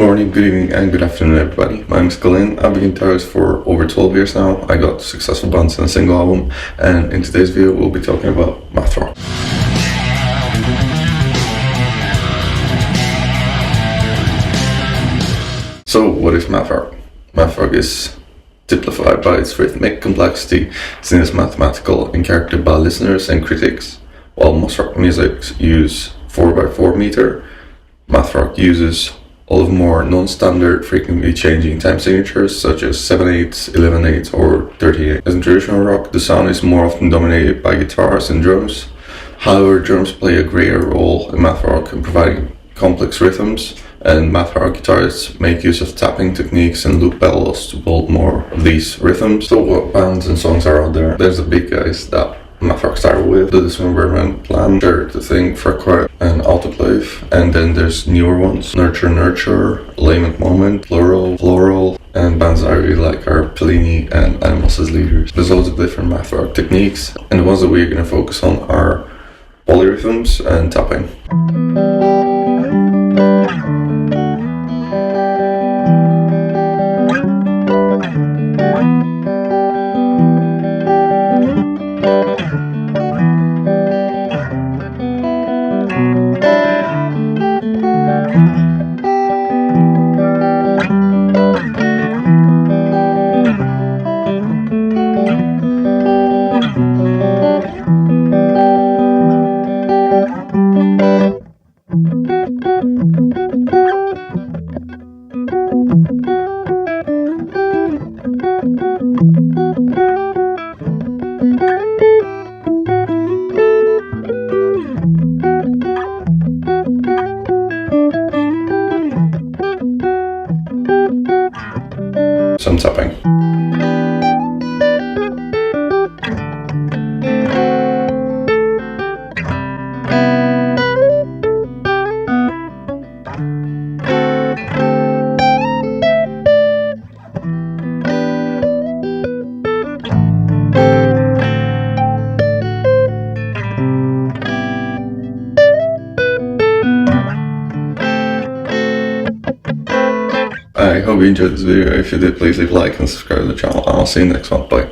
morning, good evening, and good afternoon, everybody. My name is Kalin. I've been guitarist for over 12 years now. I got successful bands and a single album, and in today's video, we'll be talking about math rock. So, what is math rock? Math rock is typified by its rhythmic complexity, seen as mathematical and characterized by listeners and critics. While most rock music use 4x4 meter, math rock uses all of more non-standard, frequently changing time signatures such as 7/8, 11/8, or 38. As in traditional rock, the sound is more often dominated by guitars and drums. However, drums play a greater role in math rock in providing complex rhythms, and math rock guitarists make use of tapping techniques and loop pedals to build more of these rhythms. So what bands and songs are out there? There's the big guys that math rock started with: the Dismemberment Plan, Sure to Think, Frequent, and Autoclave. And then there's newer ones: Nurture, Lament Moment, Floral, and bands that I really like are Pelini and Animals as Leaders. There's loads of different math rock techniques, and the ones that we're going to focus on are polyrhythms and tapping. Some tapping. I hope you enjoyed this video. If you did, please leave a like and subscribe to the channel. I'll see you next one. Bye.